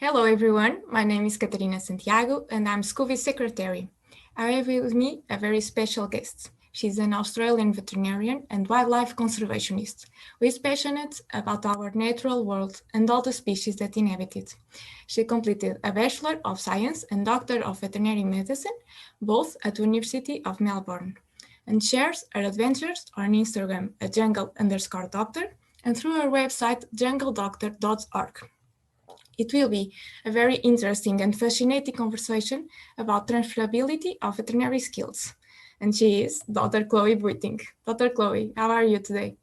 Hello everyone, my name is Catarina Santiago and I'm SCoVe Secretary. I have with me a very special guest. She's an Australian veterinarian and wildlife conservationist who is passionate about our natural world and all the species that inhabit it. She completed a Bachelor of Science and Doctor of Veterinary Medicine, both at the University of Melbourne, and shares her adventures on Instagram at jungle_doctor and through her website jungledoctor.org. It will be a very interesting and fascinating conversation about transferability of veterinary skills. And she is Dr. Chloe Buiting. Dr. Chloe, how are you today?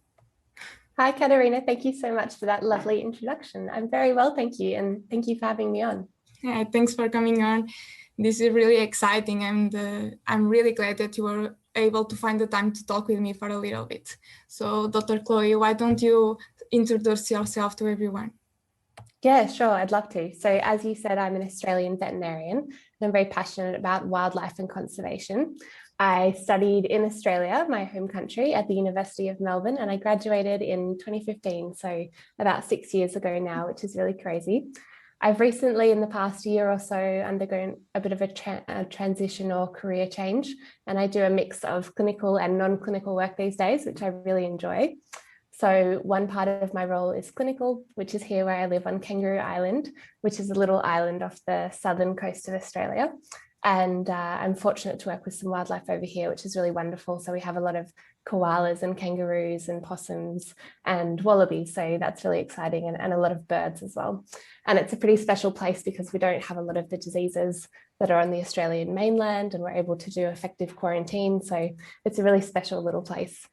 Hi, Katerina. Thank you so much for that lovely introduction. I'm very well, thank you. And thank you for having me on. Yeah, thanks for coming on. This is really exciting and I'm really glad that you were able to find the time to talk with me for a little bit. So, Dr. Chloe, why don't you introduce yourself to everyone? Yeah, sure. I'd love to. So as you said, I'm an Australian veterinarian and I'm very passionate about wildlife and conservation. I studied in Australia, my home country, at the University of Melbourne, and I graduated in 2015, so about 6 years ago now, which is really crazy. I've recently, in the past year or so, undergone a bit of a transition or career change, and I do a mix of clinical and non-clinical work these days, which I really enjoy. So one part of my role is clinical, which is here where I live on Kangaroo Island, which is a little island off the southern coast of Australia. And I'm fortunate to work with some wildlife over here, which is really wonderful. So we have a lot of koalas and kangaroos and possums and wallabies. So that's really exciting, and a lot of birds as well. And it's a pretty special place because we don't have a lot of the diseases that are on the Australian mainland, and we're able to do effective quarantine. So it's a really special little place.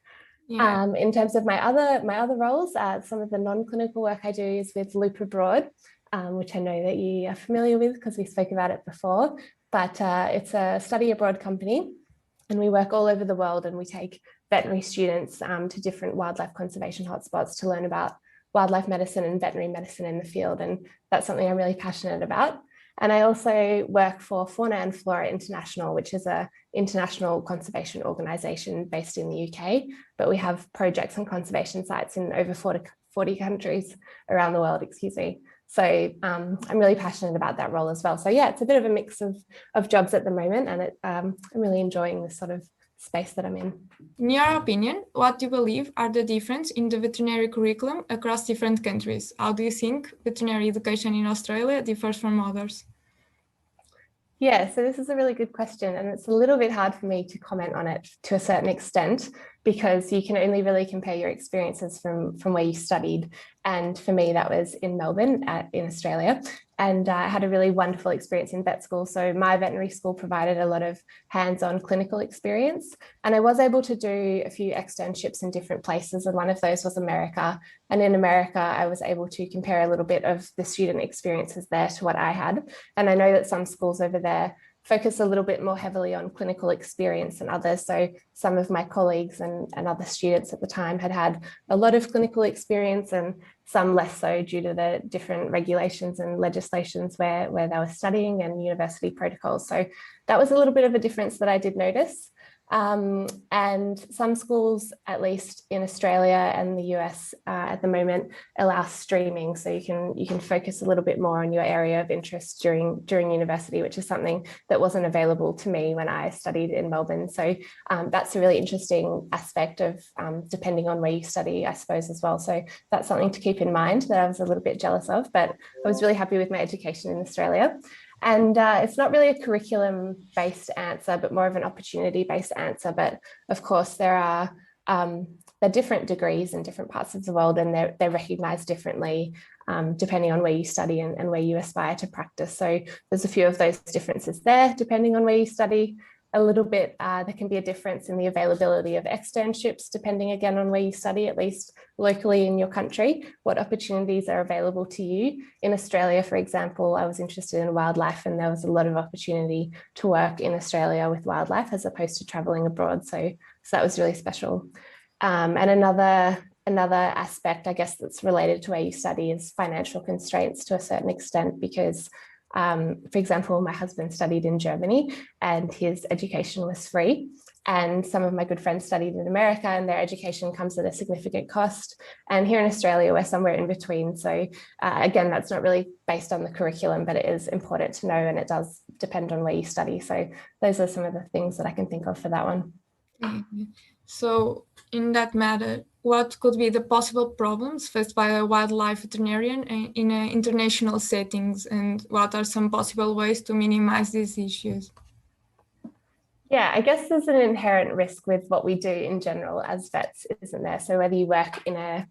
Yeah. In terms of my other roles, some of the non-clinical work I do is with Loop Abroad, which I know that you are familiar with because we spoke about it before, but it's a study abroad company and we work all over the world, and we take veterinary students to different wildlife conservation hotspots to learn about wildlife medicine and veterinary medicine in the field, and that's something I'm really passionate about. And I also work for Fauna and Flora International, which is an international conservation organisation based in the UK, but we have projects and conservation sites in over 40 countries around the world, So I'm really passionate about that role as well. So yeah, it's a bit of a mix of jobs at the moment, and I'm really enjoying this sort of space that I'm in. In your opinion, what do you believe are the differences in the veterinary curriculum across different countries? How do you think veterinary education in Australia differs from others? Yeah, so this is a really good question, and it's a little bit hard for me to comment on it to a certain extent because you can only really compare your experiences from where you studied. And for me, that was in Melbourne in Australia. And I had a really wonderful experience in vet school. So my veterinary school provided a lot of hands-on clinical experience. And I was able to do a few externships in different places. And one of those was America. And in America, I was able to compare a little bit of the student experiences there to what I had. And I know that some schools over there focus a little bit more heavily on clinical experience than others. So some of my colleagues and other students at the time had a lot of clinical experience, and some less so due to the different regulations and legislations where they were studying and university protocols. So that was a little bit of a difference that I did notice. And some schools, at least in Australia and the US at the moment, allow streaming, so you can focus a little bit more on your area of interest during university, which is something that wasn't available to me when I studied in Melbourne. So that's a really interesting aspect of depending on where you study, I suppose, as well. So that's something to keep in mind that I was a little bit jealous of, but I was really happy with my education in Australia. And it's not really a curriculum-based answer, but more of an opportunity-based answer. But of course, there are different degrees in different parts of the world, and they're recognised differently depending on where you study and where you aspire to practice. So there's a few of those differences there, depending on where you study. A little bit, there can be a difference in the availability of externships, depending again on where you study, at least locally in your country, what opportunities are available to you. In Australia, for example, I was interested in wildlife, and there was a lot of opportunity to work in Australia with wildlife as opposed to traveling abroad. So that was really special. And another aspect, I guess, that's related to where you study is financial constraints to a certain extent, because for example, my husband studied in Germany and his education was free. And some of my good friends studied in America, and their education comes at a significant cost. And here in Australia, we're somewhere in between. So again, that's not really based on the curriculum, but it is important to know, and it does depend on where you study. So those are some of the things that I can think of for that one. So in that matter, what could be the possible problems faced by a wildlife veterinarian in international settings, and what are some possible ways to minimize these issues? Yeah, I guess there's an inherent risk with what we do in general as vets, isn't there? So whether you work in a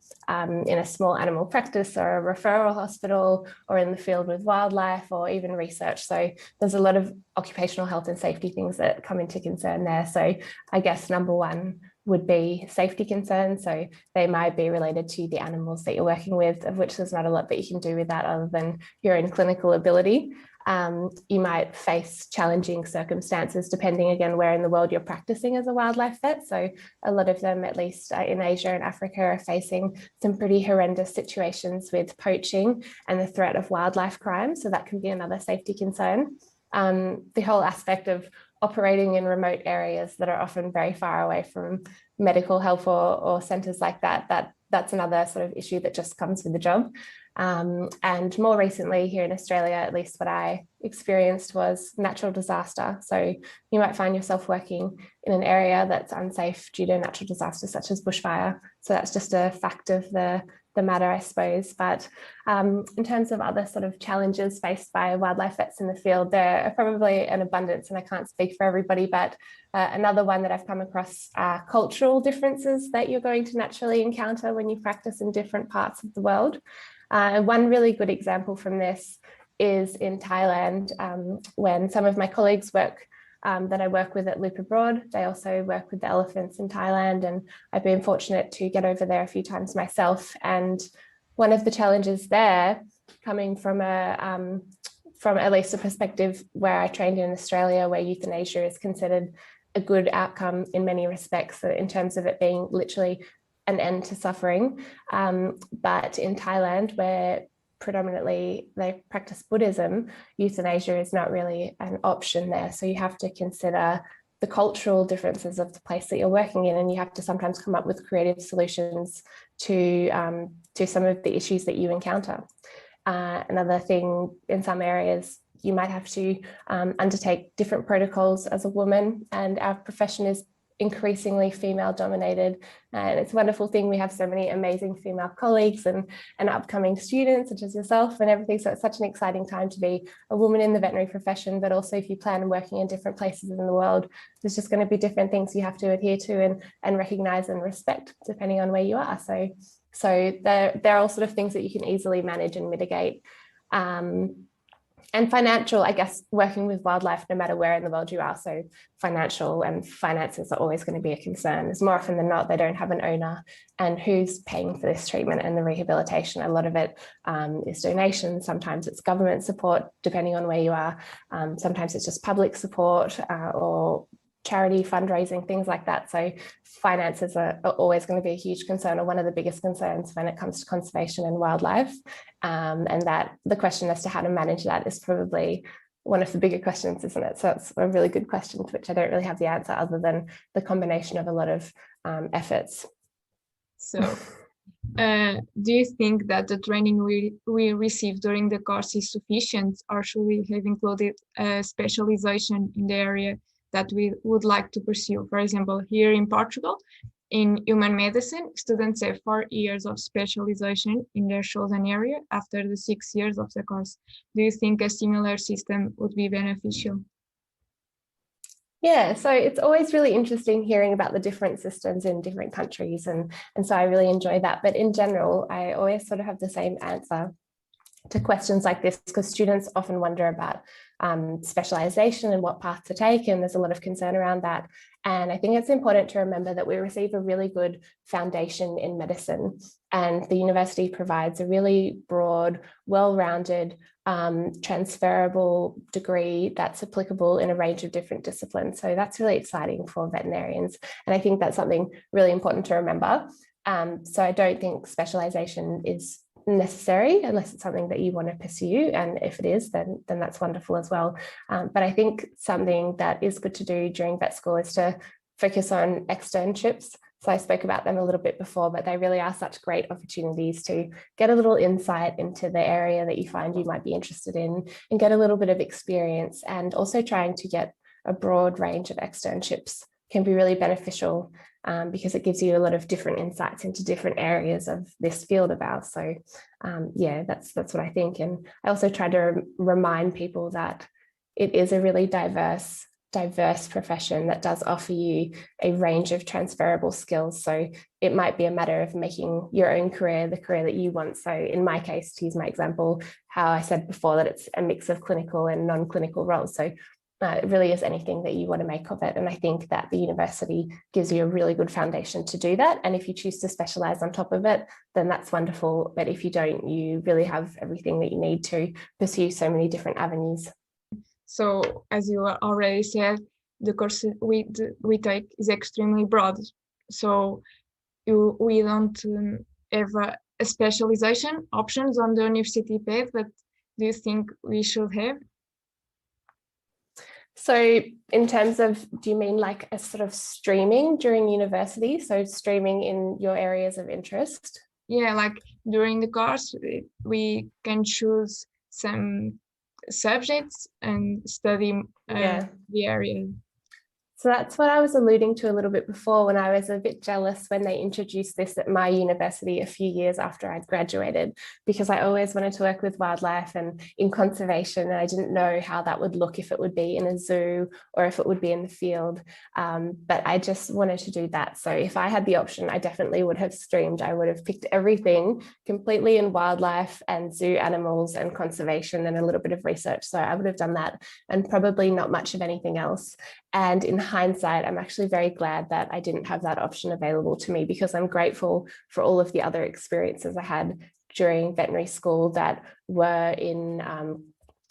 small animal practice or a referral hospital, or in the field with wildlife, or even research. So there's a lot of occupational health and safety things that come into concern there. So I guess number one would be safety concerns. So they might be related to the animals that you're working with, of which there's not a lot that you can do with that other than your own clinical ability. You might face challenging circumstances depending, again, where in the world you're practicing as a wildlife vet. So a lot of them, at least in Asia and Africa, are facing some pretty horrendous situations with poaching and the threat of wildlife crime. So that can be another safety concern. The whole aspect of operating in remote areas that are often very far away from medical health or centres like that's another sort of issue that just comes with the job. And more recently here in Australia, at least what I experienced was natural disaster. So you might find yourself working in an area that's unsafe due to natural disasters such as bushfire. So that's just a fact of the matter, I suppose. But in terms of other sort of challenges faced by wildlife vets in the field, there are probably an abundance, and I can't speak for everybody, but another one that I've come across are cultural differences that you're going to naturally encounter when you practice in different parts of the world. One really good example from this is in Thailand, when some of my colleagues that I work with at Loop Abroad, they also work with the elephants in Thailand, and I've been fortunate to get over there a few times myself. And one of the challenges there, coming from at least a perspective where I trained in Australia, where euthanasia is considered a good outcome in many respects, in terms of it being literally an end to suffering. But in Thailand, where predominantly they practice Buddhism, euthanasia is not really an option there. So you have to consider the cultural differences of the place that you're working in, and you have to sometimes come up with creative solutions to some of the issues that you encounter. Another thing, in some areas, you might have to undertake different protocols as a woman, and our profession is increasingly female dominated, and it's a wonderful thing. We have so many amazing female colleagues and upcoming students such as yourself and everything, so it's such an exciting time to be a woman in the veterinary profession. But also, if you plan on working in different places in the world, there's just going to be different things you have to adhere to and recognize and respect depending on where you are. So there are all sort of things that you can easily manage and mitigate. And financial, I guess, working with wildlife, no matter where in the world you are. So financial and finances are always going to be a concern. As more often than not, they don't have an owner, and who's paying for this treatment and the rehabilitation. A lot of it is donations. Sometimes it's government support, depending on where you are. Sometimes it's just public support or charity fundraising, things like that. So finances are always going to be a huge concern, or one of the biggest concerns when it comes to conservation and wildlife. And that the question as to how to manage that is probably one of the bigger questions, isn't it? So it's a really good question to which I don't really have the answer other than the combination of a lot of efforts. So do you think that the training we receive during the course is sufficient, or should we have included a specialization in the area that we would like to pursue? For example, here in Portugal, in human medicine, students have 4 years of specialization in their chosen area after the 6 years of the course. Do you think a similar system would be beneficial? Yeah, so it's always really interesting hearing about the different systems in different countries, and so I really enjoy that. But in general, I always sort of have the same answer to questions like this, because students often wonder about specialization and what path to take, and there's a lot of concern around that. And I think it's important to remember that we receive a really good foundation in medicine, and the university provides a really broad, well-rounded, transferable degree that's applicable in a range of different disciplines. So that's really exciting for veterinarians, and I think that's something really important to remember. So I don't think specialization is necessary unless it's something that you want to pursue, and if it is, then that's wonderful as well. But I think something that is good to do during vet school is to focus on externships. So I spoke about them a little bit before, but they really are such great opportunities to get a little insight into the area that you find you might be interested in and get a little bit of experience. And also trying to get a broad range of externships can be really beneficial because it gives you a lot of different insights into different areas of this field of ours. So yeah, that's what I think. And I also try to remind people that it is a really diverse profession that does offer you a range of transferable skills. So it might be a matter of making your own career the career that you want. So in my case, to use my example, how I said before that it's a mix of clinical and non-clinical roles. So it really is anything that you want to make of it. And I think that the university gives you a really good foundation to do that. And if you choose to specialize on top of it, then that's wonderful. But if you don't, you really have everything that you need to pursue so many different avenues. So, as you already said, the course we take is extremely broad. So, we don't have a specialization options on the university path, but do you think we should have? So in terms of, do you mean like a sort of streaming during university? So streaming in your areas of interest? Yeah, like during the course, we can choose some subjects and study the area. So that's what I was alluding to a little bit before, when I was a bit jealous when they introduced this at my university a few years after I'd graduated, because I always wanted to work with wildlife and in conservation, and I didn't know how that would look, if it would be in a zoo or if it would be in the field. But I just wanted to do that. So if I had the option, I definitely would have streamed. I would have picked everything completely in wildlife and zoo animals and conservation and a little bit of research. So I would have done that and probably not much of anything else. And in hindsight, I'm actually very glad that I didn't have that option available to me, because I'm grateful for all of the other experiences I had during veterinary school that were in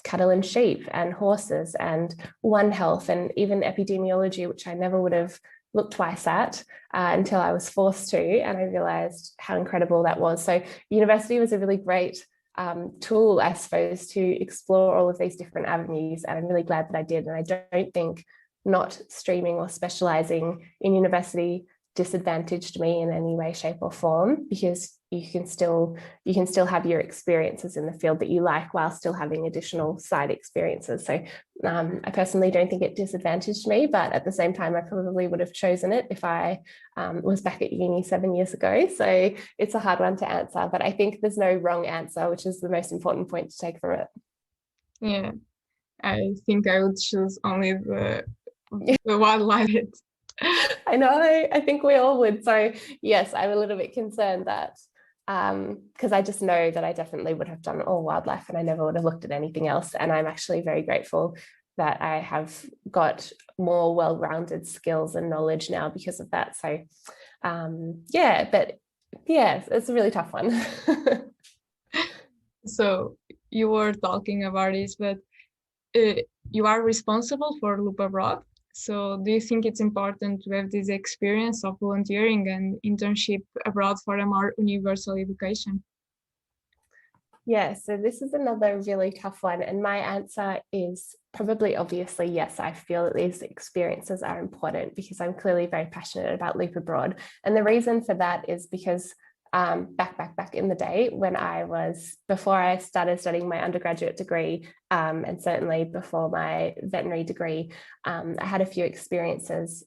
cattle and sheep and horses and One Health and even epidemiology, which I never would have looked twice at until I was forced to, and I realized how incredible that was. So university was a really great tool, I suppose, to explore all of these different avenues, and I'm really glad that I did. And I don't think not streaming or specializing in university disadvantaged me in any way, shape, or form, because you can still have your experiences in the field that you like while still having additional side experiences. So I personally don't think it disadvantaged me, but at the same time, I probably would have chosen it if I was back at uni 7 years ago. So it's a hard one to answer, but I think there's no wrong answer, which is the most important point to take from it. Yeah, I think I would choose only the wildlife. I know, I think we all would. So yes, I'm a little bit concerned that because I just know that I definitely would have done all wildlife and I never would have looked at anything else. And I'm actually very grateful that I have got more well-rounded skills and knowledge now because of that. So yeah, but yeah, it's a really tough one. So you were talking about this, but you are responsible for Loop Abroad. So do you think it's important to have this experience of volunteering and internship abroad for a more universal education? Yeah, so this is another really tough one. And my answer is probably obviously yes. I feel that these experiences are important because I'm clearly very passionate about Loop Abroad. And the reason for that is because back in the day before I started studying my undergraduate degree, and certainly before my veterinary degree, I had a few experiences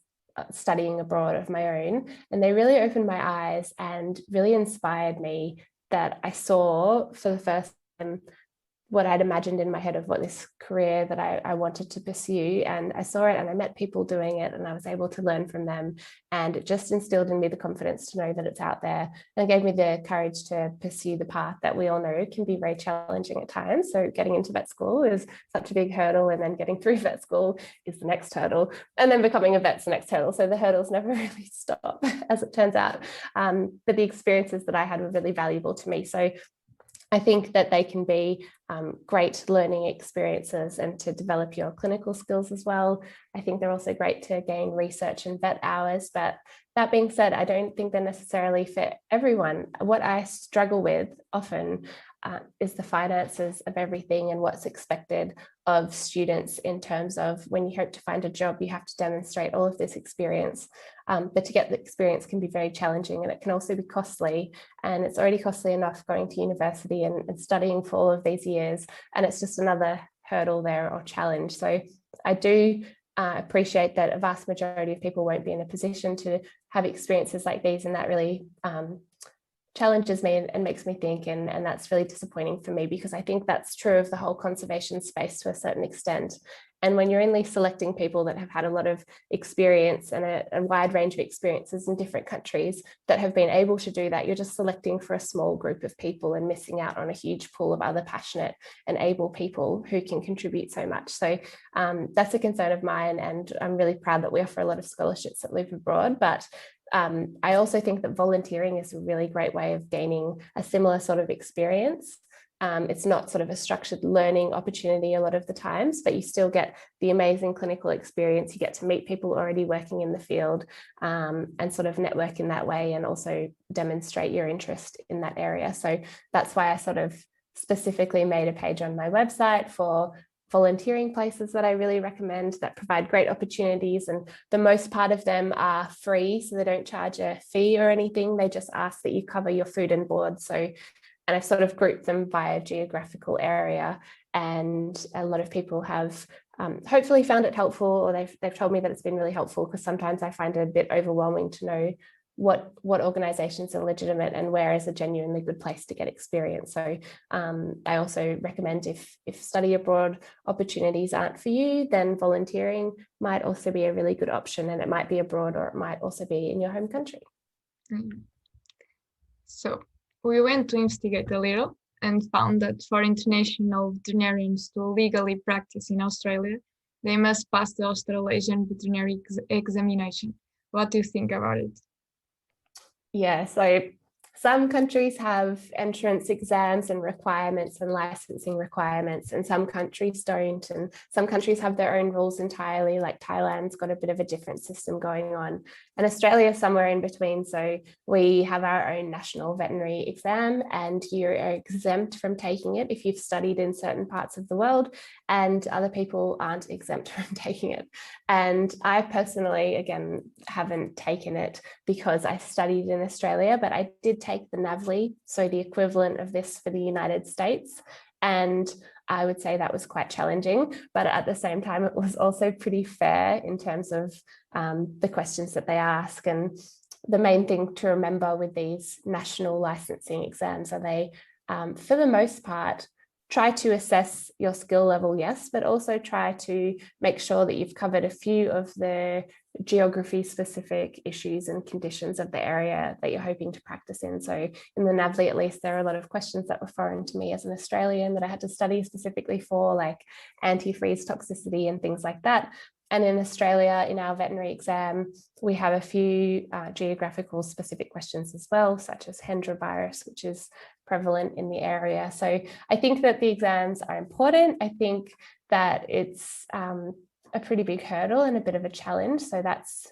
studying abroad of my own, and they really opened my eyes and really inspired me, that I saw for the first time what I'd imagined in my head of what this career that I wanted to pursue. And I saw it and I met people doing it and I was able to learn from them. And it just instilled in me the confidence to know that it's out there, and gave me the courage to pursue the path that we all know can be very challenging at times. So getting into vet school is such a big hurdle, and then getting through vet school is the next hurdle, and then becoming a vet's the next hurdle. So the hurdles never really stop, as it turns out. But the experiences that I had were really valuable to me. So I think that they can be great learning experiences and to develop your clinical skills as well. I think they're also great to gain research and vet hours. But that being said, I don't think they're necessarily for everyone. What I struggle with often is the finances of everything and what's expected of students in terms of when you hope to find a job, you have to demonstrate all of this experience. But to get the experience can be very challenging, and it can also be costly. And it's already costly enough going to university and studying for all of these years. And it's just another hurdle there or challenge. So I do appreciate that a vast majority of people won't be in a position to have experiences like these, and that really challenges me and makes me think, and that's really disappointing for me, because I think that's true of the whole conservation space to a certain extent. And when you're only selecting people that have had a lot of experience and a wide range of experiences in different countries that have been able to do that, you're just selecting for a small group of people and missing out on a huge pool of other passionate and able people who can contribute so much. So that's a concern of mine, and I'm really proud that we offer a lot of scholarships that live abroad. But I also think that volunteering is a really great way of gaining a similar sort of experience. It's not sort of a structured learning opportunity a lot of the times, but you still get the amazing clinical experience. You get to meet people already working in the field, and sort of network in that way, and also demonstrate your interest in that area. So that's why I sort of specifically made a page on my website for volunteering places that I really recommend, that provide great opportunities, and the most part of them are free, so they don't charge a fee or anything. They just ask that you cover your food and board. So, and I've sort of grouped them by a geographical area, and a lot of people have hopefully found it helpful, or they've told me that it's been really helpful, because sometimes I find it a bit overwhelming to know what organizations are legitimate and where is a genuinely good place to get experience. So I also recommend if study abroad opportunities aren't for you, then volunteering might also be a really good option, and it might be abroad or it might also be in your home country. So we went to investigate a little and found that for international veterinarians to legally practice in Australia, they must pass the Australasian veterinary examination. What do you think about it? Yeah, so some countries have entrance exams and requirements and licensing requirements, and some countries don't. And some countries have their own rules entirely, like Thailand's got a bit of a different system going on. And Australia is somewhere in between. So we have our own national veterinary exam, and you're exempt from taking it if you've studied in certain parts of the world, and other people aren't exempt from taking it. And I personally, again, haven't taken it because I studied in Australia, but I did take the NAVLE, so the equivalent of this for the United States. And I would say that was quite challenging, but at the same time, it was also pretty fair in terms of the questions that they ask. And the main thing to remember with these national licensing exams are they, for the most part, try to assess your skill level, yes, but also try to make sure that you've covered a few of the geography-specific issues and conditions of the area that you're hoping to practice in. So in the NAVLE, at least, there are a lot of questions that were foreign to me as an Australian that I had to study specifically for, like antifreeze toxicity and things like that. And in Australia, in our veterinary exam, we have a few geographical specific questions as well, such as Hendra virus, which is prevalent in the area. So I think that the exams are important. I think that it's a pretty big hurdle and a bit of a challenge. So that's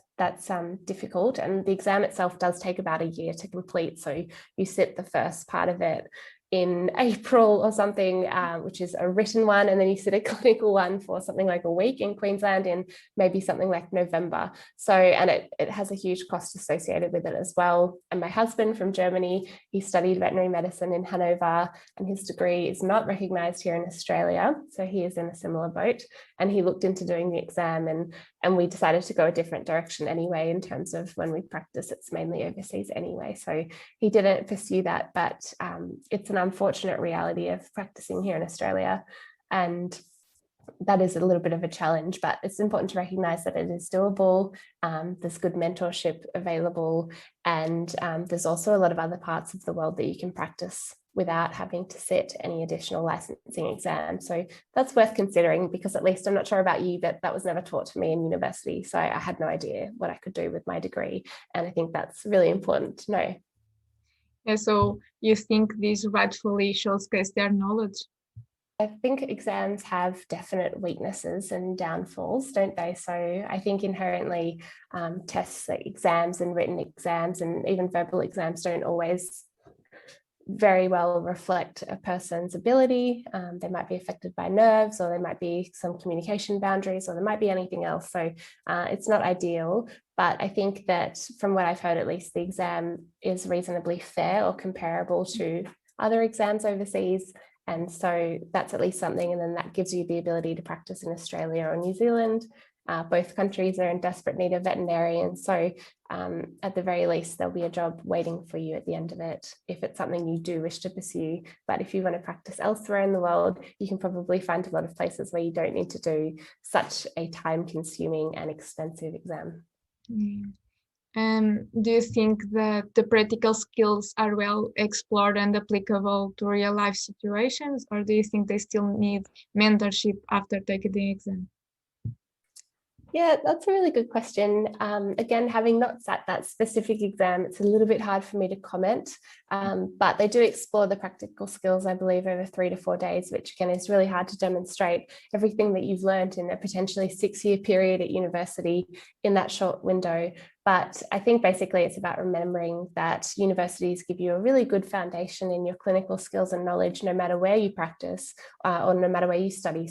difficult. And the exam itself does take about a year to complete. So you sit the first part of it in April or something, which is a written one, and then you sit a clinical one for something like a week in Queensland in maybe something like November. So, and it has a huge cost associated with it as well. And my husband from Germany, he studied veterinary medicine in Hanover, and his degree is not recognised here in Australia. So he is in a similar boat, and he looked into doing the exam, and we decided to go a different direction anyway. In terms of when we practice, it's mainly overseas anyway. So he didn't pursue that, but it's an unfortunate reality of practicing here in Australia, and that is a little bit of a challenge, but it's important to recognize that it is doable. There's good mentorship available, and there's also a lot of other parts of the world that you can practice without having to sit any additional licensing exam. So that's worth considering, because at least, I'm not sure about you, but that was never taught to me in university. So I had no idea what I could do with my degree. And I think that's really important to know. Yeah, so you think this rightfully shows their knowledge? I think exams have definite weaknesses and downfalls, don't they? So I think inherently tests like exams and written exams and even verbal exams don't always very well reflect a person's ability. They might be affected by nerves, or there might be some communication boundaries, or there might be anything else. So it's not ideal, but I think that from what I've heard, at least the exam is reasonably fair or comparable to other exams overseas. And so that's at least something. And then that gives you the ability to practice in Australia or New Zealand. Both countries are in desperate need of veterinarians. So at the very least, there'll be a job waiting for you at the end of it if it's something you do wish to pursue. But if you want to practice elsewhere in the world, you can probably find a lot of places where you don't need to do such a time-consuming and expensive exam. Do you think that the practical skills are well explored and applicable to real life situations, or do you think they still need mentorship after taking the exam? Yeah, that's a really good question. Again, having not sat that specific exam, it's a little bit hard for me to comment, but they do explore the practical skills, I believe, over 3 to 4 days, which again is really hard to demonstrate everything that you've learned in a potentially 6-year period at university in that short window. But I think basically it's about remembering that universities give you a really good foundation in your clinical skills and knowledge, no matter where you practice or no matter where you study,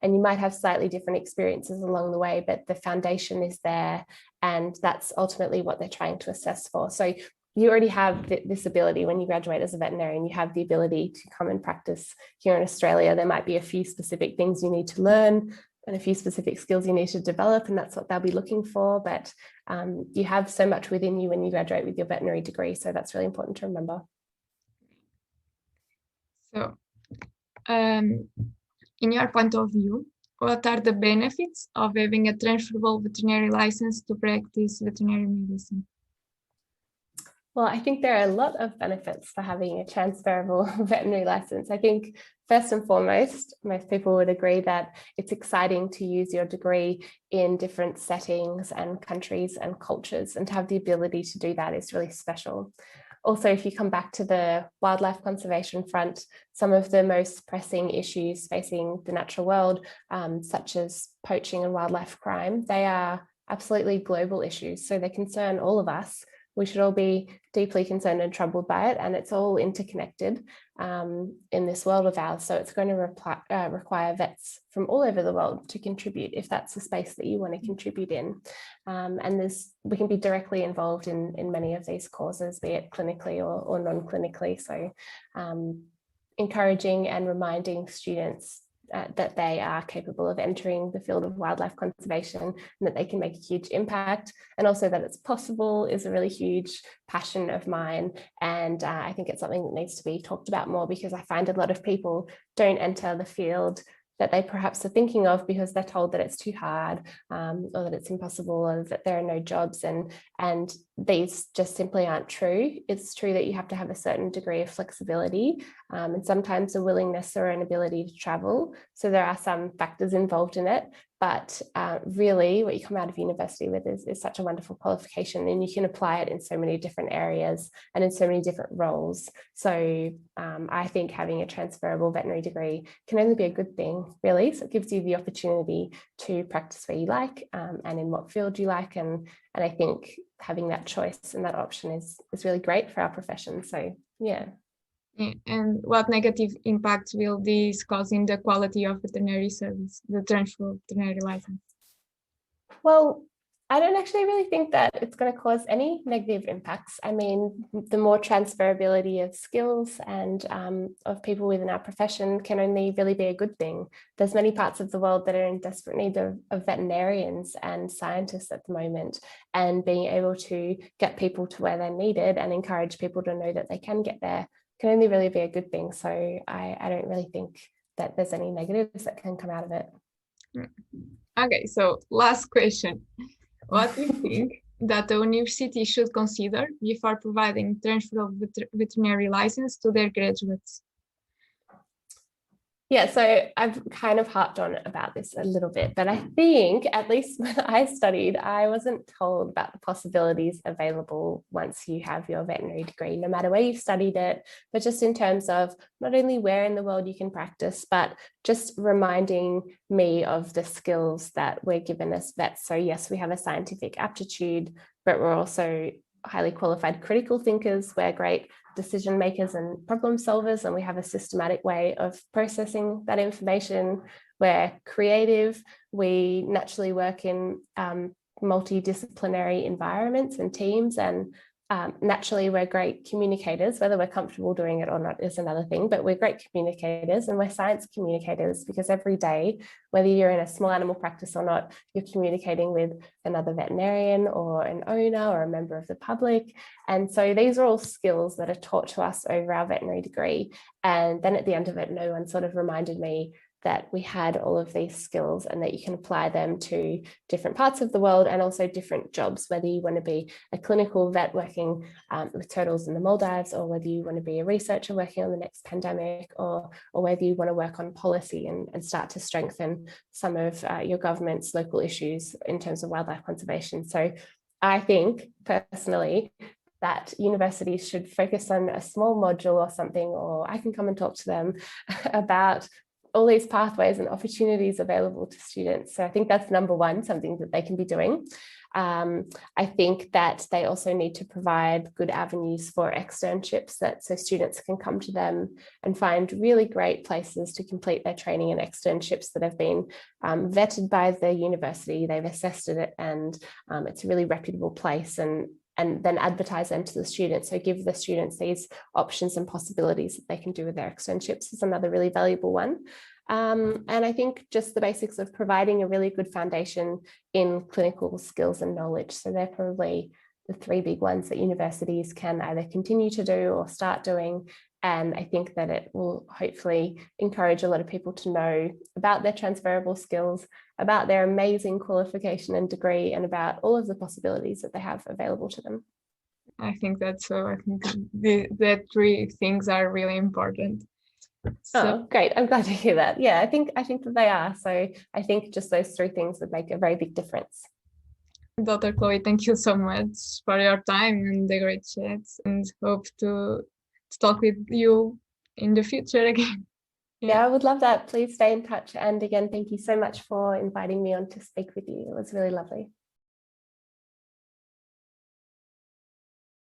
and you might have slightly different experiences along the way, but the foundation is there, and that's ultimately what they're trying to assess for. So you already have this ability when you graduate as a veterinarian. You have the ability to come and practice here in Australia. There might be a few specific things you need to learn and a few specific skills you need to develop, and that's what they'll be looking for. But you have so much within you when you graduate with your veterinary degree, so that's really important to remember. So, in your point of view, what are the benefits of having a transferable veterinary license to practice veterinary medicine? Well, I think there are a lot of benefits for having a transferable veterinary license. I think first and foremost, most people would agree that it's exciting to use your degree in different settings and countries and cultures, and to have the ability to do that is really special. Also, if you come back to the wildlife conservation front, some of the most pressing issues facing the natural world, such as poaching and wildlife crime, they are absolutely global issues. So they concern all of us. We should all be deeply concerned and troubled by it, and it's all interconnected in this world of ours. So it's going to require vets from all over the world to contribute if that's the space that you want to contribute in. And we can be directly involved in many of these causes, be it clinically or non-clinically. So encouraging and reminding students that they are capable of entering the field of wildlife conservation and that they can make a huge impact, and also that it's possible is a really huge passion of mine. And I think it's something that needs to be talked about more, because I find a lot of people don't enter the field that they perhaps are thinking of because they're told that it's too hard, or that it's impossible, or that there are no jobs, and these just simply aren't true. It's true that you have to have a certain degree of flexibility, and sometimes a willingness or an ability to travel. So there are some factors involved in it, but really what you come out of university with is such a wonderful qualification, and you can apply it in so many different areas and in so many different roles. So I think having a transferable veterinary degree can only be a good thing, really. So it gives you the opportunity to practice where you like, and in what field you like, and I think having that choice and that option is really great for our profession. So yeah. And what negative impact will this cause in the quality of veterinary service, the transfer veterinary license? Well, I don't actually really think that it's going to cause any negative impacts. I mean, the more transferability of skills and of people within our profession can only really be a good thing. There's many parts of the world that are in desperate need of veterinarians and scientists at the moment, and being able to get people to where they're needed and encourage people to know that they can get there can only really be a good thing. So I don't really think that there's any negatives that can come out of it. Okay, so last question. What do you think that the university should consider before providing transferable veterinary license to their graduates? Yeah, so I've kind of harped on about this a little bit, but I think at least when I studied, I wasn't told about the possibilities available once you have your veterinary degree, no matter where you studied it, but just in terms of not only where in the world you can practice, but just reminding me of the skills that we're given as vets. So yes, we have a scientific aptitude, but we're also highly qualified critical thinkers. We're great decision makers and problem solvers, and we have a systematic way of processing that information. We're creative. We naturally work in multidisciplinary environments and teams, and naturally we're great communicators. Whether we're comfortable doing it or not is another thing, but we're great communicators, and we're science communicators, because every day, whether you're in a small animal practice or not, you're communicating with another veterinarian or an owner or a member of the public. And so these are all skills that are taught to us over our veterinary degree. And then at the end of it, no one sort of reminded me that we had all of these skills and that you can apply them to different parts of the world and also different jobs, whether you want to be a clinical vet working with turtles in the Maldives, or whether you want to be a researcher working on the next pandemic, or whether you want to work on policy and start to strengthen some of your government's local issues in terms of wildlife conservation. So I think personally that universities should focus on a small module or something, or I can come and talk to them about all these pathways and opportunities available to students. So I think that's number one, something that they can be doing. I think that they also need to provide good avenues for externships, so students can come to them and find really great places to complete their training and externships that have been vetted by the university. They've assessed it, and it's a really reputable place, and then advertise them to the students. So give the students these options and possibilities that they can do with their externships is another really valuable one. And I think just the basics of providing a really good foundation in clinical skills and knowledge. So they're probably the three big ones that universities can either continue to do or start doing. And I think that it will hopefully encourage a lot of people to know about their transferable skills, about their amazing qualification and degree, and about all of the possibilities that they have available to them. I think that's so. I think the three things are really important. So great. I'm glad to hear that. Yeah, I think that they are. So I think just those three things would make a very big difference. Dr. Chloe, thank you so much for your time and the great chats, and hope to talk with you in the future again. Yeah, I would love that. Please stay in touch. And again, thank you so much for inviting me on to speak with you. It was really lovely.